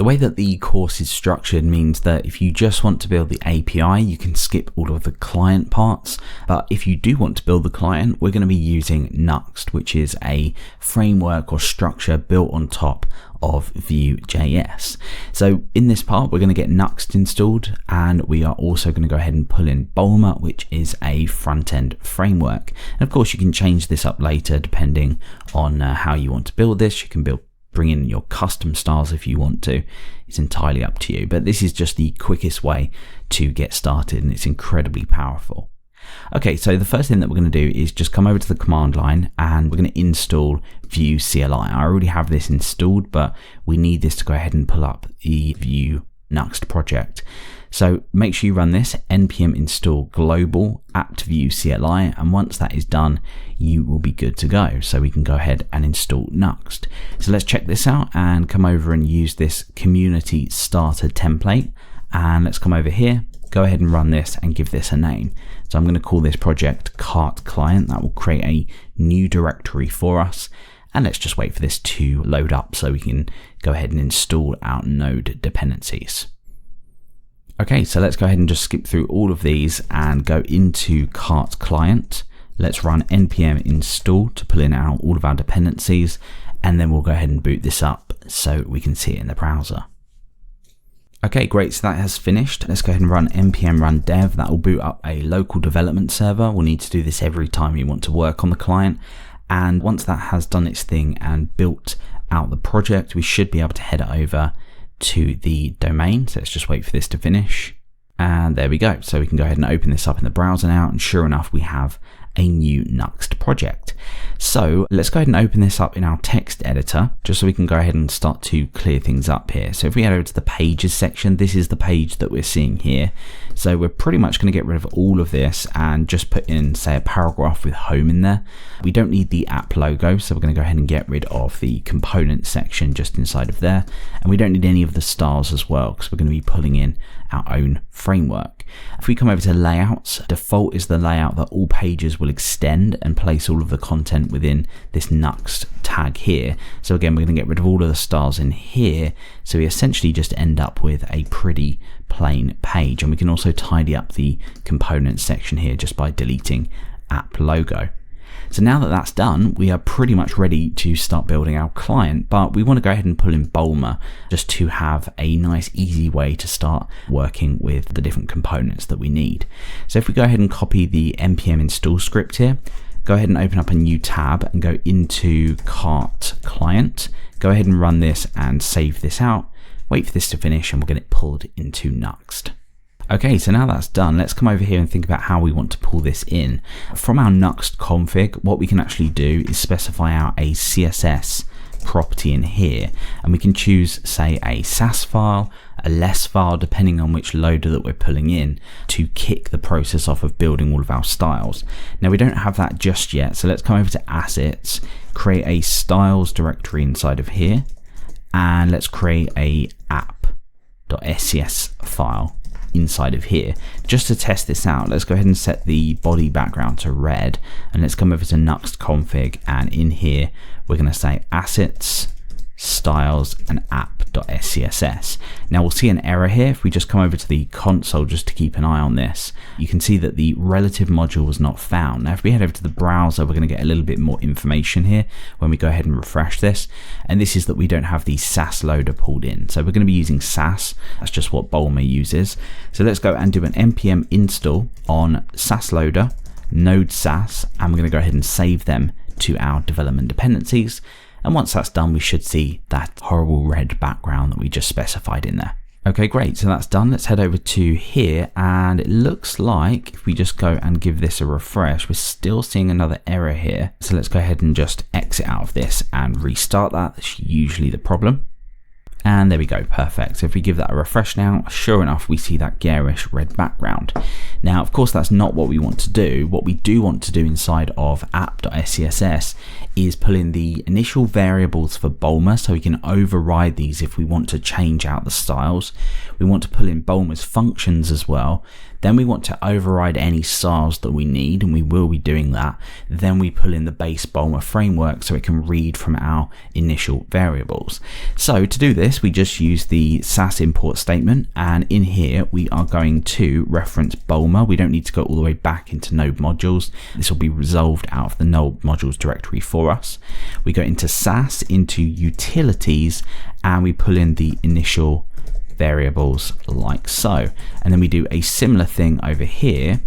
The way that the course is structured means that if you just want to build the API, you can skip all of the client parts. But if you do want to build the client, we're going to be using Nuxt, which is a framework or structure built on top of Vue.js. So in this part, we're going to get Nuxt installed, and we are also going to go ahead and pull in Bulma, which is a front-end framework. And of course, you can change this up later depending on how you want to build this. You can bring in your custom styles if you want to. It's entirely up to you, but this is just the quickest way to get started, and it's incredibly powerful. Okay, so the first thing that we're going to do is just come over to the command line, and we're going to install Vue CLI. I already have this installed, but we need this to go ahead and pull up the Vue Nuxt project. So make sure you run this npm install global apt Vue CLI, and once that is done, you will be good to go. So we can go ahead and install Nuxt. So let's check this out and come over and use this community starter template. And let's come over here, go ahead and run this and give this a name. So I'm going to call this project cart client. That will create a new directory for us. And let's just wait for this to load up so we can go ahead and install our node dependencies. Okay, so let's go ahead and just skip through all of these and go into cart client. Let's run npm install to pull in all of our dependencies, and then we'll go ahead and boot this up so we can see it in the browser. Okay, great, so that has finished. Let's go ahead and run npm run dev. That will boot up a local development server. We'll need to do this every time you want to work on the client. And once that has done its thing and built out the project, we should be able to head over to the domain. So let's just wait for this to finish. And there we go. So we can go ahead and open this up in the browser now. And sure enough, we have a new Nuxt project. So let's go ahead and open this up in our text editor, just so we can go ahead and start to clear things up here. So if we head over to the pages section, this is the page that we're seeing here. So we're pretty much going to get rid of all of this and just put in, say, a paragraph with home in there. We don't need the app logo, so we're going to go ahead and get rid of the component section just inside of there. And we don't need any of the styles as well, because we're going to be pulling in our own framework. If we come over to layouts, default is the layout that all pages will extend and place all of the content within this Nuxt tag here. So again, we're going to get rid of all of the styles in here. So we essentially just end up with a pretty plain page. And we can also tidy up the component section here just by deleting app logo. So now that that's done, we are pretty much ready to start building our client, but we want to go ahead and pull in Bulma just to have a nice easy way to start working with the different components that we need. So if we go ahead and copy the npm install script here, go ahead and open up a new tab and go into cart client, go ahead and run this and save this out, wait for this to finish, and we'll get it pulled into Nuxt. Okay, so now that's done, let's come over here and think about how we want to pull this in. From our Nuxt config, what we can actually do is specify out a CSS property in here, and we can choose, say, a Sass file, a less file, depending on which loader that we're pulling in, to kick the process off of building all of our styles. Now we don't have that just yet, so let's come over to assets, create a styles directory inside of here, and let's create a app.scs file inside of here. Just to test this out, let's go ahead and set the body background to red, and let's come over to Nuxt config, and in here we're going to say assets, styles, and app.scss. Now we'll see an error here if we just come over to the console just to keep an eye on this. You can see that the relative module was not found. Now if we head over to the browser, we're going to get a little bit more information here when we go ahead and refresh this, and this is that we don't have the Sass loader pulled in. So we're going to be using Sass. That's just what Bulma uses. So let's go and do an npm install on Sass loader, node Sass, and we're going to go ahead and save them to our development dependencies. And once that's done, we should see that horrible red background that we just specified in there. Okay, great. So that's done. Let's head over to here, and it looks like if we just go and give this a refresh, we're still seeing another error here. So let's go ahead and just exit out of this and restart that. That's usually the problem. And there we go, perfect. So if we give that a refresh now, sure enough, we see that garish red background. Now, of course, that's not what we want to do. What we do want to do inside of app.scss is pull in the initial variables for bulma, so we can override these if we want to change out the styles. We want to pull in bulma's functions as well. Then we want to override any styles that we need, and we will be doing that. Then we pull in the base bulma framework so it can read from our initial variables. So to do this, we just use the Sass import statement, and in here we are going to reference bulma. We don't need to go all the way back into node modules. This will be resolved out of the node modules directory for us. We go into Sass, into utilities, and we pull in the initial variables like so, and then we do a similar thing over here,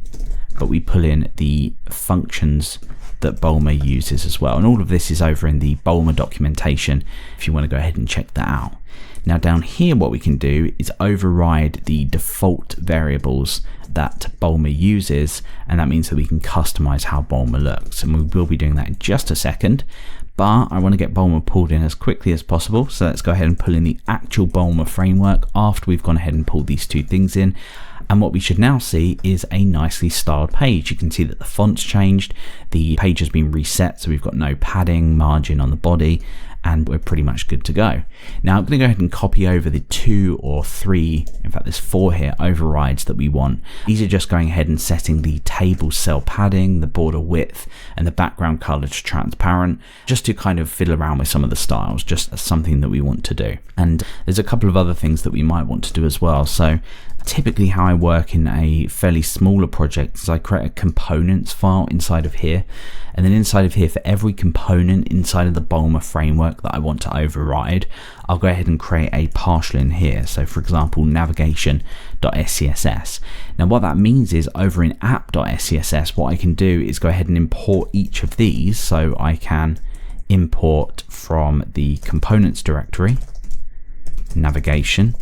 but we pull in the functions that bulma uses as well, and all of this is over in the bulma documentation if you want to go ahead and check that out. Now down here what we can do is override the default variables that bulma uses, and that means that we can customize how bulma looks, and we will be doing that in just a second. But I want to get bulma pulled in as quickly as possible, so let's go ahead and pull in the actual bulma framework after we've gone ahead and pulled these two things in. And what we should now see is a nicely styled page. You can see that the font's changed, the page has been reset, so we've got no padding, margin on the body, and we're pretty much good to go. Now I'm going to go ahead and copy over the 2 or 3, in fact there's 4 here, overrides that we want. These are just going ahead and setting the table cell padding, the border width, and the background color to transparent, just to kind of fiddle around with some of the styles, just as something that we want to do. And there's a couple of other things that we might want to do as well. So typically how I work in a fairly smaller project is I create a components file inside of here, and then inside of here, for every component inside of the bulma framework that I want to override, I'll go ahead and create a partial in here. So for example, navigation.scss. Now what that means is over in app.scss, what I can do is go ahead and import each of these. So I can import from the components directory, navigation,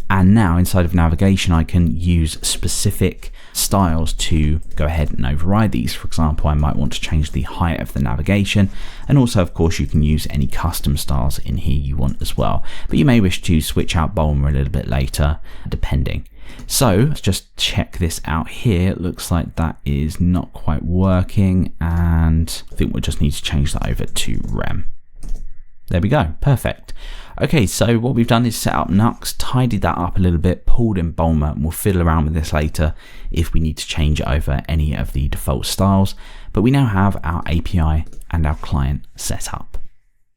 and now inside of navigation I can use specific styles to go ahead and override these. For example, I might want to change the height of the navigation, and also of course you can use any custom styles in here you want as well, but you may wish to switch out bulma a little bit later depending. So let's just check this out here. It looks like that is not quite working, and I think we'll just need to change that over to rem. There we go, perfect. Okay, so what we've done is set up nuxt, tidied that up a little bit, pulled in bulma, and we'll fiddle around with this later if we need to change over any of the default styles. But we now have our API and our client set up.